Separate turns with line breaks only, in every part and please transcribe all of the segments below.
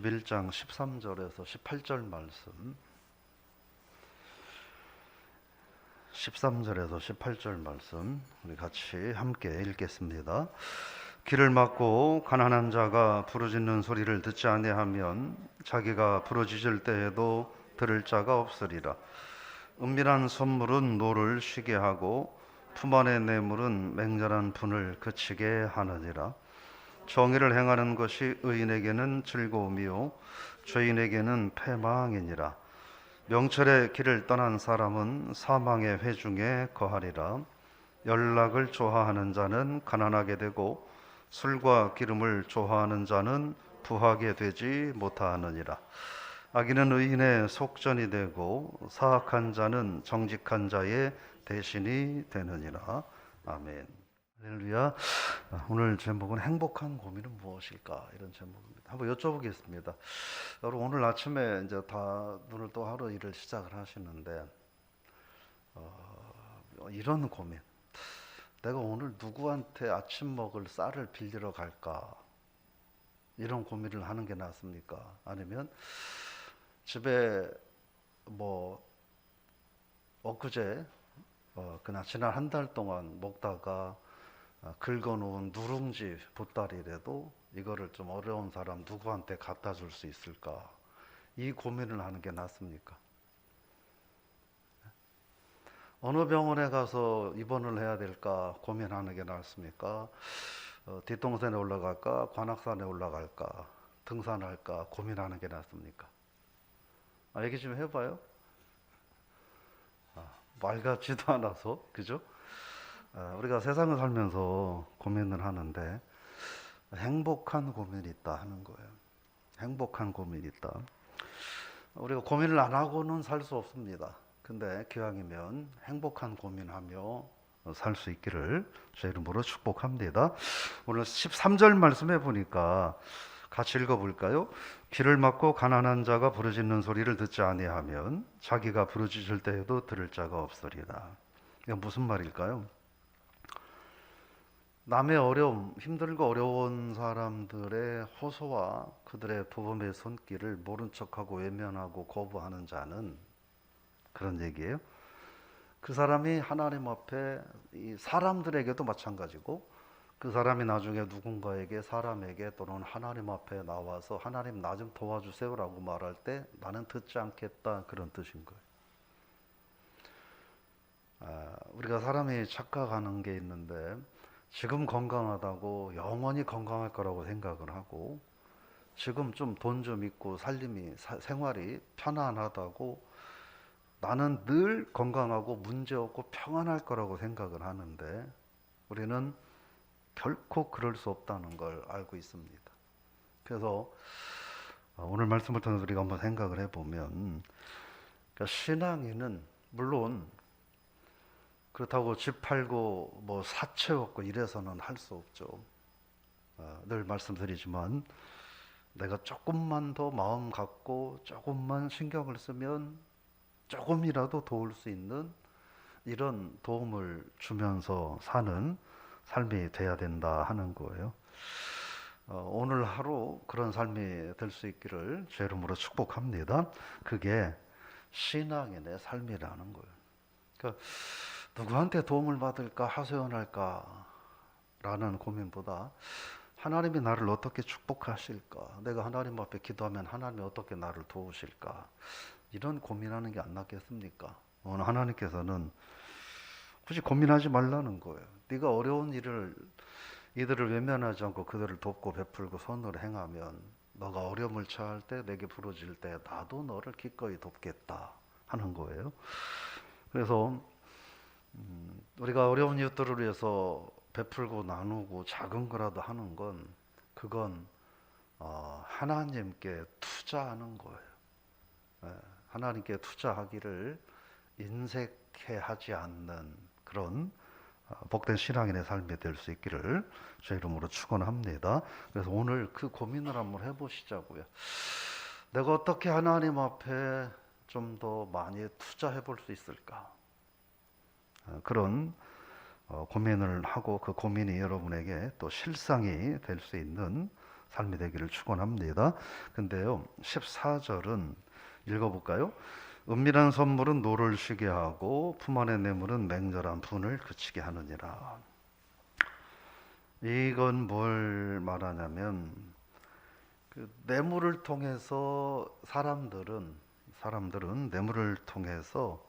11장 13절에서 18절 말씀, 13절에서 18절 말씀 우리 같이 함께 읽겠습니다. 길을 막고 가난한 자가 부르짖는 소리를 듣지 아니하면 자기가 부르짖을 때에도 들을 자가 없으리라. 은밀한 선물은 노를 쉬게 하고 품 안의 뇌물은 맹렬한 분을 그치게 하느니라. 정의를 행하는 것이 의인에게는 즐거움이요 죄인에게는 패망이니라. 명철의 길을 떠난 사람은 사망의 회중에 거하리라. 연락을 좋아하는 자는 가난하게 되고 술과 기름을 좋아하는 자는 부하게 되지 못하느니라. 악인은 의인의 속전이 되고 사악한 자는 정직한 자의 대신이 되느니라. 아멘. 할렐루야. 오늘 제목은 행복한 고민은 무엇일까? 이런 제목입니다. 한번 여쭤보겠습니다. 여러분, 오늘 아침에 이제 다 눈을 또 하루 일을 시작을 하시는데 이런 고민. 내가 오늘 누구한테 아침 먹을 쌀을 빌리러 갈까? 이런 고민을 하는 게 낫습니까? 아니면 집에 엊그제 그냥 지난 한 달 동안 먹다가 긁어놓은 누룽지 보따리라도 이거를 좀 어려운 사람 누구한테 갖다 줄 수 있을까? 이 고민을 하는 게 낫습니까? 어느 병원에 가서 입원을 해야 될까 고민하는 게 낫습니까? 뒷동산에 올라갈까? 관악산에 올라갈까? 등산할까? 고민하는 게 낫습니까? 얘기 좀 해봐요. 말 같지도 않아서, 그죠? 우리가 세상을 살면서 고민을 하는데 행복한 고민이 있다 하는 거예요. 행복한 고민이 있다. 우리가 고민을 안 하고는 살 수 없습니다. 근데 기왕이면 행복한 고민하며 살 수 있기를 제 이름으로 축복합니다. 오늘 13절 말씀해 보니까 같이 읽어볼까요? 길을 막고 가난한 자가 부르짖는 소리를 듣지 아니하면 자기가 부르짖을 때에도 들을 자가 없으리라. 이게 무슨 말일까요? 남의 어려움, 힘들고 어려운 사람들의 호소와 그들의 도움의 손길을 모른 척하고 외면하고 거부하는 자는, 그런 얘기예요. 그 사람이 하나님 앞에, 이 사람들에게도 마찬가지고, 그 사람이 나중에 누군가에게, 사람에게 또는 하나님 앞에 나와서 하나님 나 좀 도와주세요라고 말할 때 나는 듣지 않겠다, 그런 뜻인 거예요. 우리가 사람이 착각하는 게 있는데, 지금 건강하다고 영원히 건강할 거라고 생각을 하고, 지금 좀 돈 좀 있고 생활이 편안하다고 나는 늘 건강하고 문제없고 평안할 거라고 생각을 하는데, 우리는 결코 그럴 수 없다는 걸 알고 있습니다. 그래서 오늘 말씀을 통해서 우리가 한번 생각을 해보면, 그러니까 신앙인은 물론 그렇다고 집 팔고 사 채웠고 이래서는 할 수 없죠. 늘 말씀드리지만 내가 조금만 더 마음 갖고 조금만 신경을 쓰면 조금이라도 도울 수 있는 이런 도움을 주면서 사는 삶이 돼야 된다 하는 거예요. 오늘 하루 그런 삶이 될 수 있기를 제 이름으로 축복합니다. 그게 신앙인의 삶이라는 거예요. 그러니까 누구한테 도움을 받을까, 하소연할까 라는 고민보다 하나님이 나를 어떻게 축복하실까, 내가 하나님 앞에 기도하면 하나님이 어떻게 나를 도우실까, 이런 고민하는 게 안 낫겠습니까? 오늘 하나님께서는 굳이 고민하지 말라는 거예요. 네가 어려운 이들을 외면하지 않고 그들을 돕고 베풀고 선을 행하면 너가 어려움을 처할 때, 내게 부르짖을 때 나도 너를 기꺼이 돕겠다 하는 거예요. 그래서 우리가 어려운 이웃들을 위해서 베풀고 나누고 작은 거라도 하는 건, 그건 하나님께 투자하는 거예요. 하나님께 투자하기를 인색해 하지 않는 그런 복된 신앙인의 삶이 될 수 있기를 제 이름으로 축원합니다. 그래서 오늘 그 고민을 한번 해보시자고요. 내가 어떻게 하나님 앞에 좀 더 많이 투자해 볼 수 있을까? 그런 고민을 하고 그 고민이 여러분에게 또 실상이 될 수 있는 삶이 되기를 축원합니다. 근데요, 14절은 읽어볼까요? 은밀한 선물은 노를 쉬게 하고 품 안의 뇌물은 맹렬한 분을 그치게 하느니라. 이건 뭘 말하냐면 그 뇌물을 통해서 사람들은 뇌물을 통해서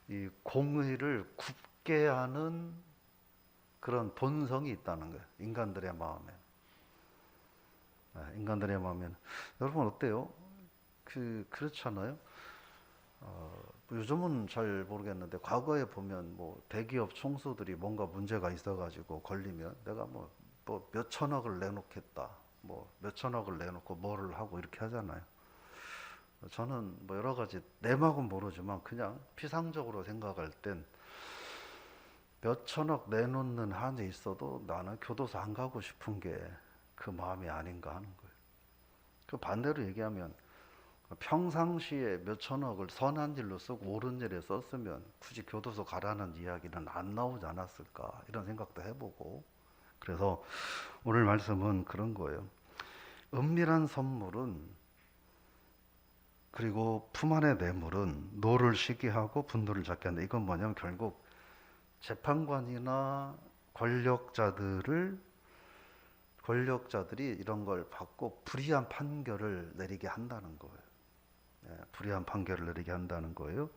이 공의를 굽게 하는 그런 본성이 있다는 거예요. 인간들의 마음에. 인간들의 마음에는. 여러분 어때요? 그렇잖아요. 요즘은 잘 모르겠는데 과거에 보면 뭐 대기업 총수들이 뭔가 문제가 있어가지고 걸리면 내가 뭐 몇 천억을 내놓겠다. 뭐 몇 천억을 내놓고 뭐를 하고 이렇게 하잖아요. 저는 뭐 여러 가지 내 마음은 모르지만 그냥 피상적으로 생각할 땐 몇 천억 내놓는 한이 있어도 나는 교도소 안 가고 싶은 게 그 마음이 아닌가 하는 거예요. 그 반대로 얘기하면 평상시에 몇 천억을 선한 일로 쓰고 옳은 일에 썼으면 굳이 교도소 가라는 이야기는 안 나오지 않았을까 이런 생각도 해보고, 그래서 오늘 말씀은 그런 거예요. 은밀한 선물은 그리고 품 안의 뇌물은 노를 쉬게 하고 분노를 잡게 한다. 이건 뭐냐면 결국 재판관이나 권력자들이 이런 걸 받고 불이한 판결을 내리게 한다는 거예요. 불이한 판결을 내리게 한다는 거예요.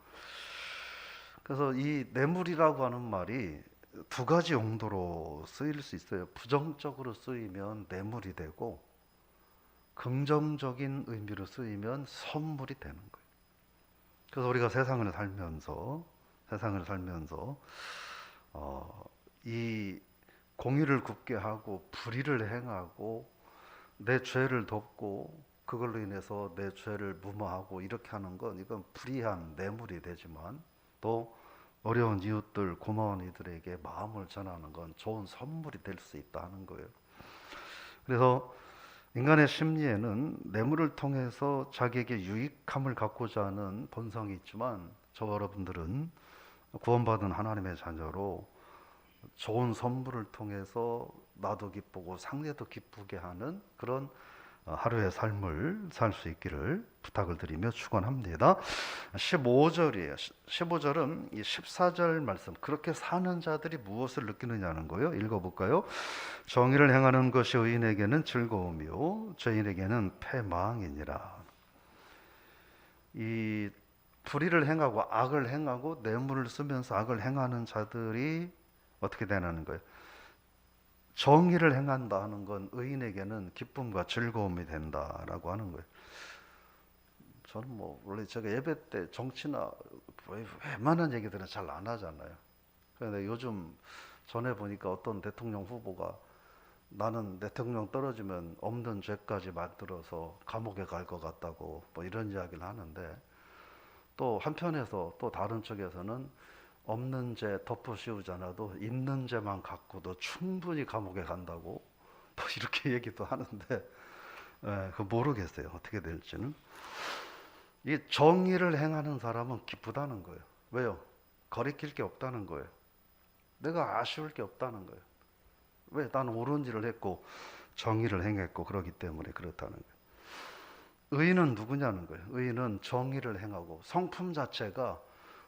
그래서 이 뇌물이라고 하는 말이 두 가지 용도로 쓰일 수 있어요. 부정적으로 쓰이면 뇌물이 되고 긍정적인 의미로 쓰이면 선물이 되는 거예요. 그래서 우리가 세상을 살면서 이 공의를 굽게 하고 불의를 행하고 내 죄를 덮고 그걸로 인해서 내 죄를 무마하고 이렇게 하는 건 이건 불의한 뇌물이 되지만, 또 어려운 이웃들, 고마운 이들에게 마음을 전하는 건 좋은 선물이 될 수 있다 하는 거예요. 그래서 인간의 심리에는 뇌물을 통해서 자기에게 유익함을 갖고자 하는 본성이 있지만, 저와 여러분들은 구원받은 하나님의 자녀로 좋은 선물을 통해서 나도 기쁘고 상대도 기쁘게 하는 그런 하루의 삶을 살 수 있기를 부탁을 드리며 축원합니다. 15절이에요. 15절은 이 14절 말씀, 그렇게 사는 자들이 무엇을 느끼느냐는 거예요. 읽어볼까요? 정의를 행하는 것이 의인에게는 즐거움이요 죄인에게는 패망이니라. 이 불의를 행하고 악을 행하고 뇌물을 쓰면서 악을 행하는 자들이 어떻게 되는 거예요? 정의를 행한다 하는 건 의인에게는 기쁨과 즐거움이 된다라고 하는 거예요. 저는 뭐 원래 제가 예배 때 정치나 웬만한 얘기들은 잘 안 하잖아요. 그런데 요즘 전에 보니까 어떤 대통령 후보가 나는 대통령 떨어지면 없는 죄까지 만들어서 감옥에 갈 것 같다고 뭐 이런 이야기를 하는데, 또 한편에서 또 다른 쪽에서는 없는 죄 덮어씌우지 않아도 있는 죄만 갖고도 충분히 감옥에 간다고 뭐 이렇게 얘기도 하는데, 그 모르겠어요. 어떻게 될지는. 이 정의를 행하는 사람은 기쁘다는 거예요. 왜요? 거리낄 게 없다는 거예요. 내가 아쉬울 게 없다는 거예요. 왜? 나는 옳은 일을 했고 정의를 행했고 그러기 때문에 그렇다는 거예요. 의인은 누구냐는 거예요. 의인은 정의를 행하고 성품 자체가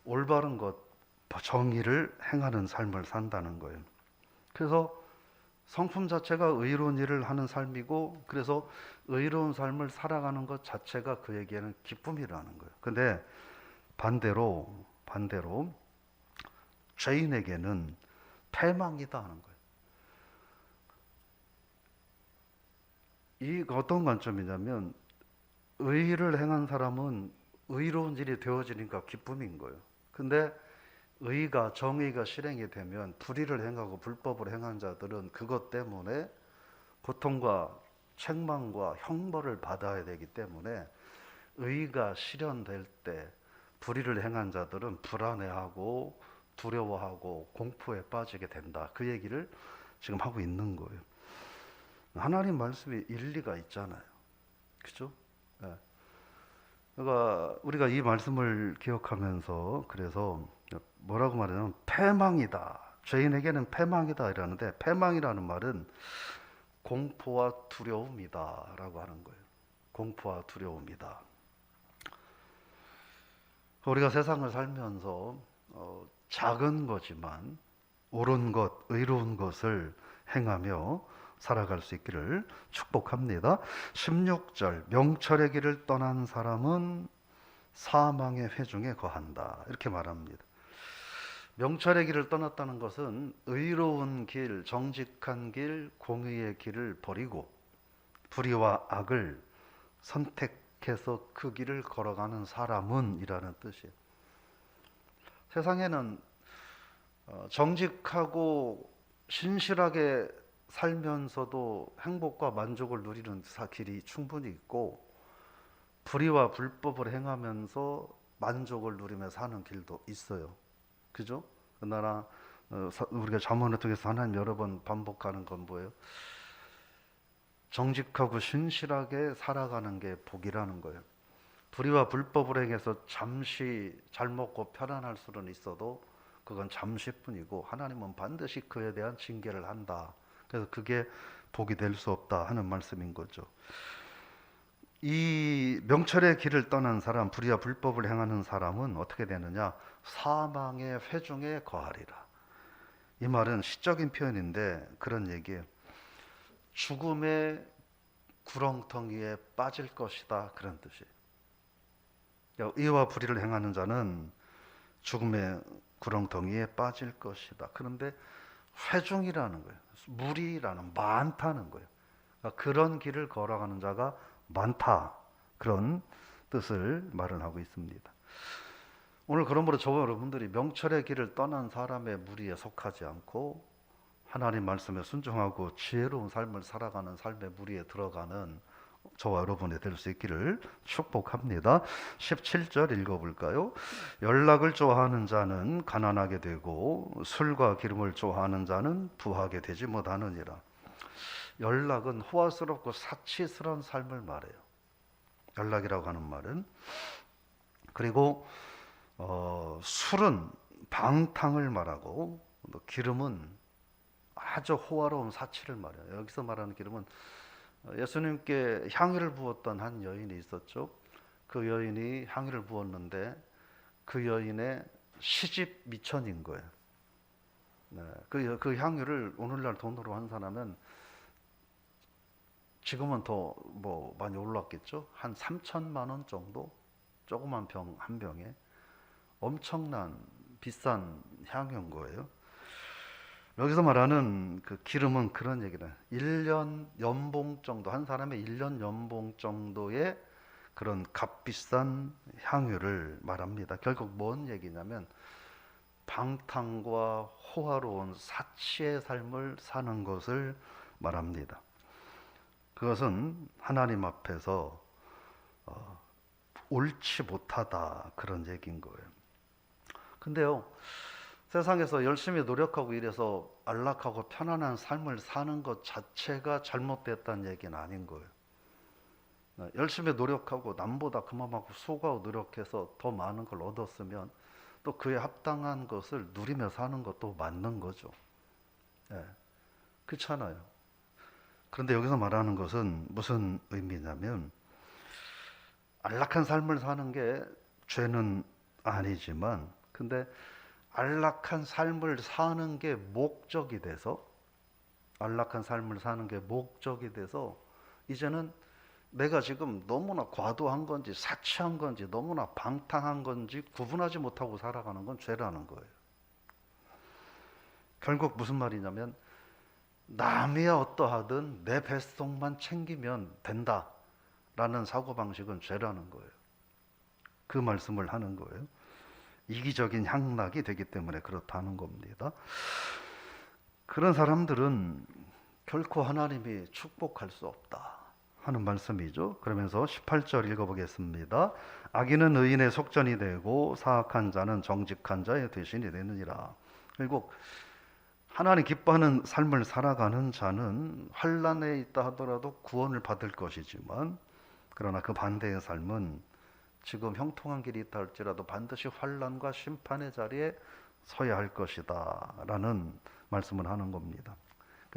올바른 것, 정의를 행하는 삶을 산다는 거예요. 그래서 성품 자체가 의로운 일을 하는 삶이고, 그래서 의로운 삶을 살아가는 것 자체가 그에게는 기쁨이라는 거예요. 근데 반대로 죄인에게는 패망이다 하는 거예요. 이 어떤 관점이냐면 의를 행한 사람은 의로운 일이 되어지니까 기쁨인 거예요. 근데 의가, 정의가 실행이 되면 불의를 행하고 불법을 행한 자들은 그것 때문에 고통과 책망과 형벌을 받아야 되기 때문에 의가 실현될 때 불의를 행한 자들은 불안해하고 두려워하고 공포에 빠지게 된다. 그 얘기를 지금 하고 있는 거예요. 하나님 말씀이 일리가 있잖아요. 그죠? 네. 그러니까 우리가 이 말씀을 기억하면서 그래서 뭐라고 말하냐면 패망이다. 죄인에게는 패망이다 이라는데, 패망이라는 말은 공포와 두려움이다 라고 하는 거예요. 공포와 두려움이다. 우리가 세상을 살면서 작은 거지만 옳은 것, 의로운 것을 행하며 살아갈 수 있기를 축복합니다. 16절, 명철의 길을 떠난 사람은 사망의 회중에 거한다. 이렇게 말합니다. 명철의 길을 떠났다는 것은 의로운 길, 정직한 길, 공의의 길을 버리고 불의와 악을 선택해서 그 길을 걸어가는 사람은 이라는 뜻이에요. 세상에는 정직하고 신실하게 살면서도 행복과 만족을 누리는 길이 충분히 있고, 불의와 불법을 행하면서 만족을 누리며 사는 길도 있어요. 그죠? 그러나 우리가 잠언을 통해서 하나님 여러 번 반복하는 건 뭐예요? 정직하고 신실하게 살아가는 게 복이라는 거예요. 불의와 불법을 행해서 잠시 잘 먹고 편안할 수는 있어도 그건 잠시뿐이고 하나님은 반드시 그에 대한 징계를 한다. 그래서 그게 복이 될 수 없다 하는 말씀인 거죠. 이 명철의 길을 떠난 사람, 불의와 불법을 행하는 사람은 어떻게 되느냐? 사망의 회중에 거하리라. 이 말은 시적인 표현인데 그런 얘기예요. 죽음의 구렁텅이에 빠질 것이다, 그런 뜻이에요. 의와 불의를 행하는 자는 죽음의 구렁텅이에 빠질 것이다. 그런데 회중이라는 거예요. 무리라는, 많다는 거예요. 그러니까 그런 길을 걸어가는 자가 많다, 그런 뜻을 말을 하고 있습니다. 오늘 그러므로 저와 여러분들이 명철의 길을 떠난 사람의 무리에 속하지 않고 하나님 말씀에 순종하고 지혜로운 삶을 살아가는 삶의 무리에 들어가는 저와 여러분이 될 수 있기를 축복합니다. 17절 읽어볼까요? 연락을 좋아하는 자는 가난하게 되고 술과 기름을 좋아하는 자는 부하게 되지 못하느니라. 연락은 호화스럽고 사치스러운 삶을 말해요. 연락이라고 하는 말은. 그리고 술은 방탕을 말하고 기름은 아주 호화로운 사치를 말해요. 여기서 말하는 기름은 예수님께 향유를 부었던 한 여인이 있었죠. 그 여인이 향유를 부었는데 그 여인의 시집 미천인 거예요. 네, 그 향유를 오늘날 돈으로 환산하면 지금은 더 많이 올랐겠죠. 한 3천만 원 정도, 조그만 병 한 병에 엄청난 비싼 향유인 거예요. 여기서 말하는 그 기름은 그런 얘기다. 1년 연봉 정도, 한 사람의 1년 연봉 정도의 그런 값비싼 향유를 말합니다. 결국 뭔 얘기냐면 방탕과 호화로운 사치의 삶을 사는 것을 말합니다. 그것은 하나님 앞에서 옳지 못하다, 그런 얘기인 거예요. 근데요, 세상에서 열심히 노력하고 이래서 안락하고 편안한 삶을 사는 것 자체가 잘못됐다는 얘기는 아닌 거예요. 열심히 노력하고 남보다 그만큼 수고하고 노력해서 더 많은 걸 얻었으면 또 그에 합당한 것을 누리며 사는 것도 맞는 거죠. 네, 그렇잖아요. 그런데 여기서 말하는 것은 무슨 의미냐면, 안락한 삶을 사는 게 죄는 아니지만, 근데 안락한 삶을 사는 게 목적이 돼서, 안락한 삶을 사는 게 목적이 돼서 이제는 내가 지금 너무나 과도한 건지 사치한 건지 너무나 방탕한 건지 구분하지 못하고 살아가는 건 죄라는 거예요. 결국 무슨 말이냐면, 남이야 어떠하든 내 뱃속만 챙기면 된다라는 사고방식은 죄라는 거예요. 그 말씀을 하는 거예요. 이기적인 향락이 되기 때문에 그렇다는 겁니다. 그런 사람들은 결코 하나님이 축복할 수 없다 하는 말씀이죠. 그러면서 18절 읽어보겠습니다. 악인은 의인의 속전이 되고 사악한 자는 정직한 자의 대신이 되느니라. 결국 하나님 기뻐하는 삶을 살아가는 자는 환난에 있다 하더라도 구원을 받을 것이지만, 그러나 그 반대의 삶은 지금 형통한 길이 있다 할지라도 반드시 환난과 심판의 자리에 서야 할 것이다 라는 말씀을 하는 겁니다.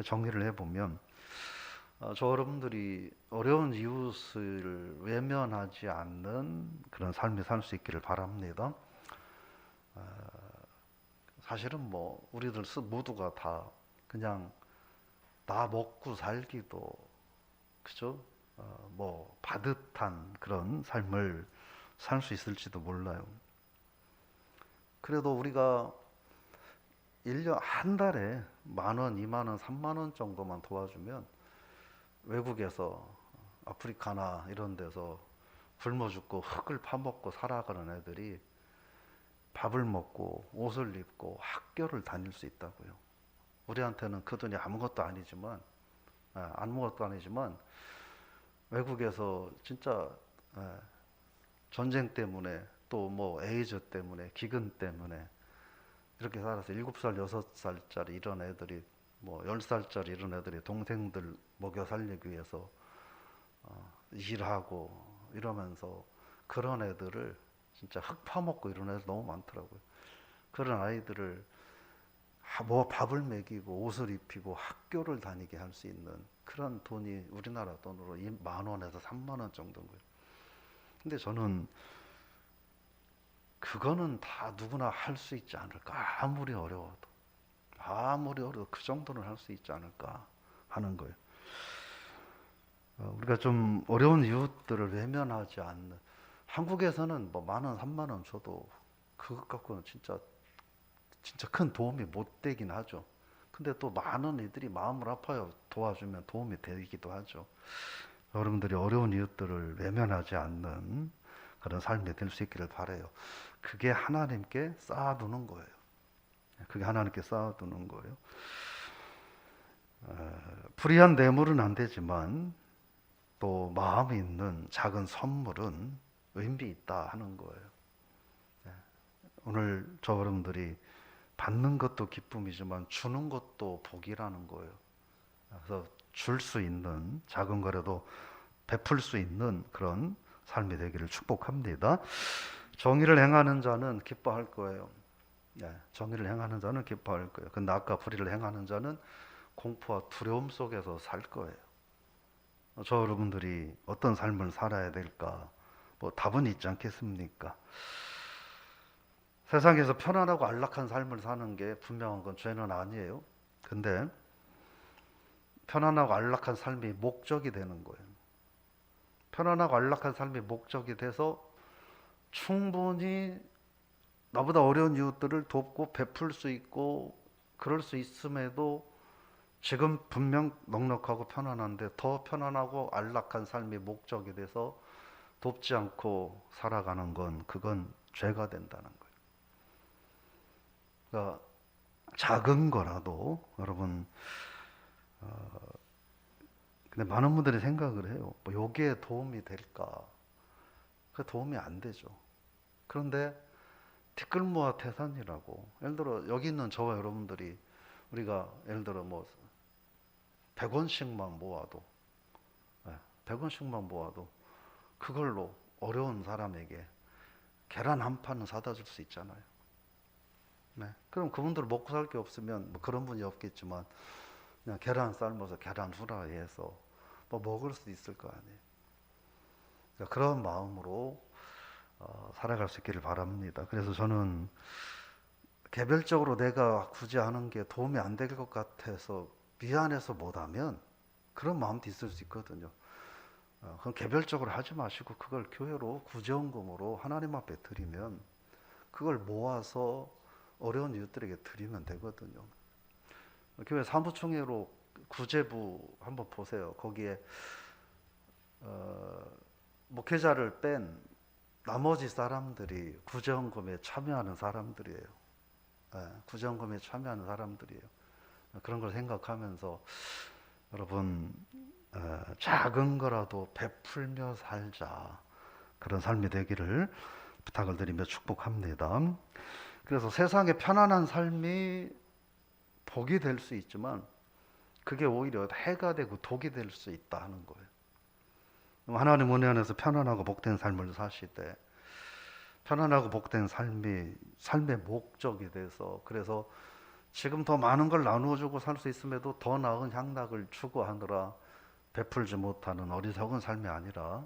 정리를 해보면 저 여러분들이 어려운 이웃을 외면하지 않는 그런 삶이 살 수 있기를 바랍니다. 사실은 뭐 우리들 모두가 다 그냥 나 먹고 살기도 그죠? 뭐 바듯한 그런 삶을 살 수 있을지도 몰라요. 그래도 우리가 1년 한 달에 10,000원, 20,000원, 30,000원 정도만 도와주면 외국에서 아프리카나 이런 데서 굶어 죽고 흙을 파먹고 살아가는 애들이 밥을 먹고 옷을 입고 학교를 다닐 수 있다고요. 우리한테는 그 돈이 아무것도 아니지만 외국에서 진짜 전쟁 때문에 또 뭐 에이즈 때문에 기근 때문에 이렇게 살아서 7살, 6살짜리 이런 애들이 뭐 10살짜리 이런 애들이 동생들 먹여 살리기 위해서 일하고 이러면서 그런 애들을 진짜 흙 파먹고 이런 애들 너무 많더라고요. 그런 아이들을 뭐 밥을 먹이고 옷을 입히고 학교를 다니게 할 수 있는 그런 돈이 우리나라 돈으로 10,000원에서 30,000원 정도인 거예요. 근데 저는 그거는 다 누구나 할 수 있지 않을까. 아무리 어려워도 그 정도는 할 수 있지 않을까 하는 거예요. 우리가 좀 어려운 이웃들을 외면하지 않는, 한국에서는 뭐 10,000원, 30,000원 줘도 그것 갖고는 진짜 큰 도움이 못 되긴 하죠. 근데 또 많은 이들이 마음을 아파요. 도와주면 도움이 되기도 하죠. 여러분들이 어려운 이웃들을 외면하지 않는 그런 삶이 될 수 있기를 바라요. 그게 하나님께 쌓아두는 거예요. 그게 하나님께 쌓아두는 거예요. 불의한 뇌물은 안 되지만 또 마음이 있는 작은 선물은 의미 있다 하는 거예요. 오늘 저 여러분들이 받는 것도 기쁨이지만 주는 것도 복이라는 거예요. 그래서 줄 수 있는, 작은 거라도 베풀 수 있는 그런 삶이 되기를 축복합니다. 정의를 행하는 자는 기뻐할 거예요. 정의를 행하는 자는 기뻐할 거예요. 근데 악과 불의를 행하는 자는 공포와 두려움 속에서 살 거예요. 저 여러분들이 어떤 삶을 살아야 될까? 뭐 답은 있지 않겠습니까? 세상에서 편안하고 안락한 삶을 사는 게 분명한 건 죄는 아니에요. 근데 편안하고 안락한 삶이 목적이 되는 거예요. 편안하고 안락한 삶이 목적이 돼서 충분히 나보다 어려운 이웃들을 돕고 베풀 수 있고 그럴 수 있음에도 지금 분명 넉넉하고 편안한데 더 편안하고 안락한 삶이 목적이 돼서 돕지 않고 살아가는 건 그건 죄가 된다는 거예요. 그러니까 작은 거라도 여러분 근데 많은 분들이 생각을 해요. 뭐 여기에 도움이 될까? 그 도움이 안 되죠. 그런데 티끌모아 태산이라고 예를 들어 여기 있는 저와 여러분들이 우리가 예를 들어 뭐 100원씩만 모아도 100원씩만 모아도 그걸로 어려운 사람에게 계란 한 판은 사다 줄 수 있잖아요. 그럼 그분들 먹고 살 게 없으면 뭐 그런 분이 없겠지만 그냥 계란 삶아서 계란 후라이해서 뭐 먹을 수 있을 거 아니에요. 그러니까 그런 마음으로 살아갈 수 있기를 바랍니다. 그래서 저는 개별적으로 내가 굳이 하는 게 도움이 안 될 것 같아서 미안해서 못하면 그런 마음도 있을 수 있거든요. 그럼 개별적으로 하지 마시고 그걸 교회로 구제원금으로 하나님 앞에 드리면 그걸 모아서 어려운 이웃들에게 드리면 되거든요. 교회 사무총회로 구제부 한번 보세요. 거기에 목회자를 뺀 나머지 사람들이 구제원금에 참여하는 사람들이에요. 구제원금에 참여하는 사람들이에요. 그런 걸 생각하면서 여러분 작은 거라도 베풀며 살자. 그런 삶이 되기를 부탁을 드리며 축복합니다. 그래서 세상에 편안한 삶이 복이 될 수 있지만 그게 오히려 해가 되고 독이 될 수 있다 하는 거예요. 하나님 은혜 안에서 편안하고 복된 삶을 사실 때 편안하고 복된 삶의 목적이 돼서 그래서 지금 더 많은 걸 나누어주고 살 수 있음에도 더 나은 향락을 추구하느라 베풀지 못하는 어리석은 삶이 아니라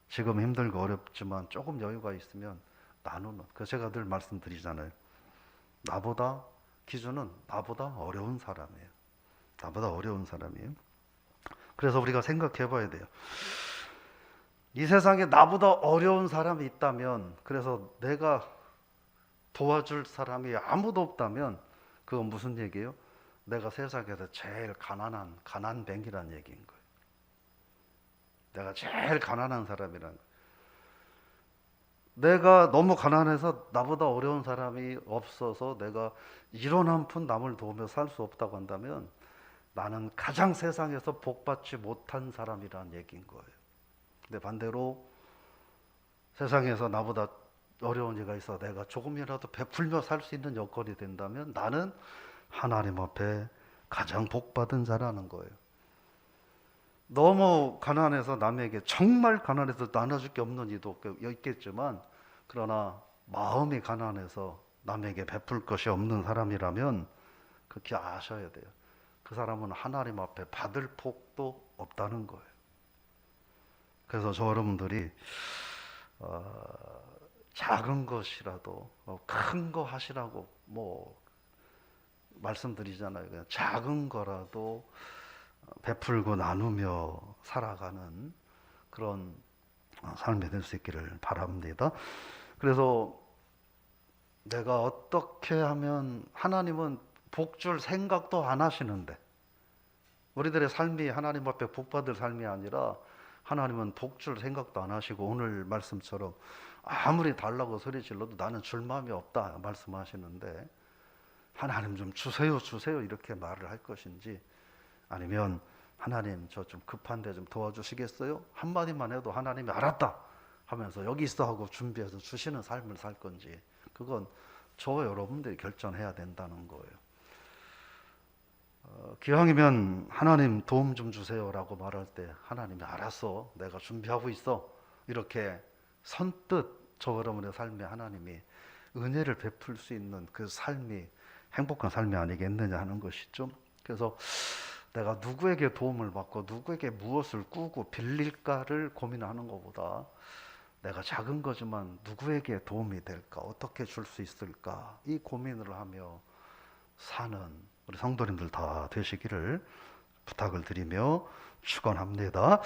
지금 힘들고 어렵지만 조금 여유가 있으면 나누는. 그 제가 늘 말씀드리잖아요. 나보다 기준은 나보다 어려운 사람이에요. 나보다 어려운 사람이에요. 그래서 우리가 생각해 봐야 돼요. 이 세상에 나보다 어려운 사람이 있다면, 그래서 내가 도와줄 사람이 아무도 없다면 그건 무슨 얘기예요? 내가 세상에서 제일 가난한 가난뱅이라는 얘기인 거예요. 내가 제일 가난한 사람이란 거예요. 내가 너무 가난해서 나보다 어려운 사람이 없어서 내가 이런 한 푼 남을 도우며 살 수 없다고 한다면 나는 가장 세상에서 복받지 못한 사람이라는 얘기인 거예요. 근데 반대로 세상에서 나보다 어려운 이가 있어 내가 조금이라도 베풀며 살 수 있는 여건이 된다면 나는 하나님 앞에 가장 복받은 자라는 거예요. 너무 가난해서 남에게, 정말 가난해서 나눠줄 게 없는 이도 있겠지만, 그러나 마음이 가난해서 남에게 베풀 것이 없는 사람이라면 그렇게 아셔야 돼요. 그 사람은 하나님 앞에 받을 복도 없다는 거예요. 그래서 저 여러분들이 작은 것이라도 큰 거 하시라고 말씀드리잖아요. 그냥 작은 거라도 베풀고 나누며 살아가는 그런 삶이 될 수 있기를 바랍니다. 그래서 내가 어떻게 하면, 하나님은 복 줄 생각도 안 하시는데, 우리들의 삶이 하나님 앞에 복 받을 삶이 아니라 하나님은 복 줄 생각도 안 하시고, 오늘 말씀처럼 아무리 달라고 소리 질러도 나는 줄 마음이 없다 말씀하시는데, 하나님 좀 주세요 주세요 이렇게 말을 할 것인지, 아니면 하나님 저 좀 급한데 좀 도와주시겠어요? 한마디만 해도 하나님이 알았다 하면서 여기 있어 하고 준비해서 주시는 삶을 살 건지, 그건 저와 여러분들이 결정해야 된다는 거예요. 기왕이면 하나님 도움 좀 주세요라고 말할 때 하나님이 알았어 내가 준비하고 있어 이렇게 선뜻 저 여러분의 삶에 하나님이 은혜를 베풀 수 있는 그 삶이 행복한 삶이 아니겠느냐 하는 것이죠. 그래서 내가 누구에게 도움을 받고 누구에게 무엇을 꾸고 빌릴까를 고민하는 것보다 내가 작은 거지만 누구에게 도움이 될까, 어떻게 줄 수 있을까, 이 고민을 하며 사는 우리 성도님들 다 되시기를 부탁을 드리며 축원합니다.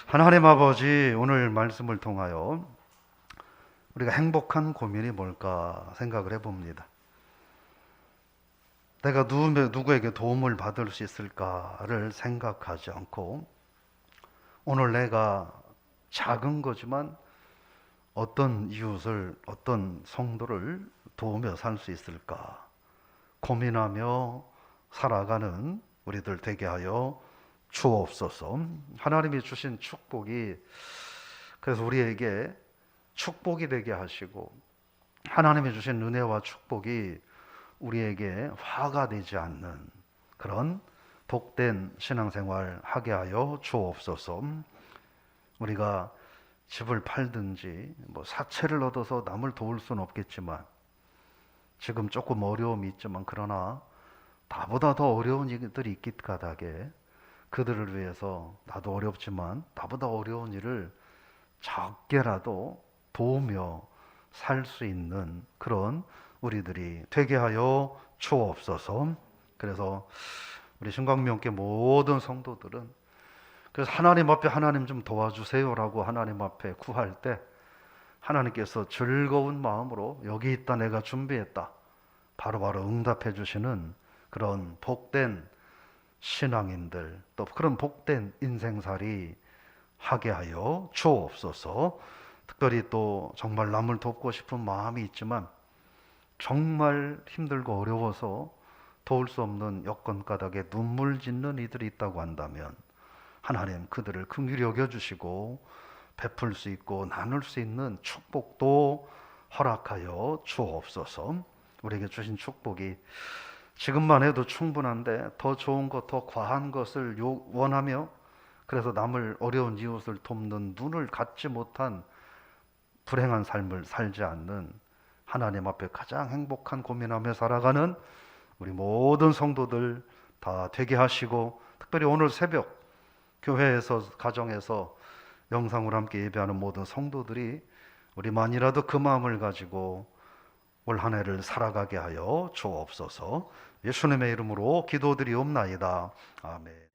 하나님 아버지, 오늘 말씀을 통하여 우리가 행복한 고민이 뭘까 생각을 해봅니다. 내가 누구에게 도움을 받을 수 있을까를 생각하지 않고, 오늘 내가 작은 거지만 어떤 이웃을, 어떤 성도를 도우며 살 수 있을까 고민하며 살아가는 우리들 되게 하여 주옵소서. 하나님이 주신 축복이 그래서 우리에게 축복이 되게 하시고, 하나님이 주신 은혜와 축복이 우리에게 화가 되지 않는 그런 복된 신앙생활 하게 하여 주옵소서. 우리가 집을 팔든지 사채를 얻어서 남을 도울 수는 없겠지만, 지금 조금 어려움이 있지만 그러나 나보다 더 어려운 일들이 있기 까닭에 그들을 위해서 나도 어렵지만 나보다 어려운 일을 작게라도 도우며 살 수 있는 그런 우리들이 되게 하여 주옵소서. 그래서 우리 신광명교회 모든 성도들은 그래서 하나님 앞에 하나님 좀 도와주세요라고 하나님 앞에 구할 때 하나님께서 즐거운 마음으로 여기 있다 내가 준비했다 바로바로 응답해 주시는 그런 복된 신앙인들, 또 그런 복된 인생살이 하게 하여 주옵소서. 특별히 또 정말 남을 돕고 싶은 마음이 있지만 정말 힘들고 어려워서 도울 수 없는 여건 까닭에 눈물 짓는 이들이 있다고 한다면 하나님 그들을 긍휼히 여겨주시고 베풀 수 있고 나눌 수 있는 축복도 허락하여 주옵소서. 우리에게 주신 축복이 지금만 해도 충분한데 더 좋은 것, 더 과한 것을 원하며 그래서 남을, 어려운 이웃을 돕는 눈을 갖지 못한 불행한 삶을 살지 않는, 하나님 앞에 가장 행복한 고민하며 살아가는 우리 모든 성도들 다 되게 하시고, 특별히 오늘 새벽 교회에서, 가정에서 영상으로 함께 예배하는 모든 성도들이 우리만이라도 그 마음을 가지고 올 한 해를 살아가게 하여 주옵소서. 예수님의 이름으로 기도드리옵나이다. 아멘.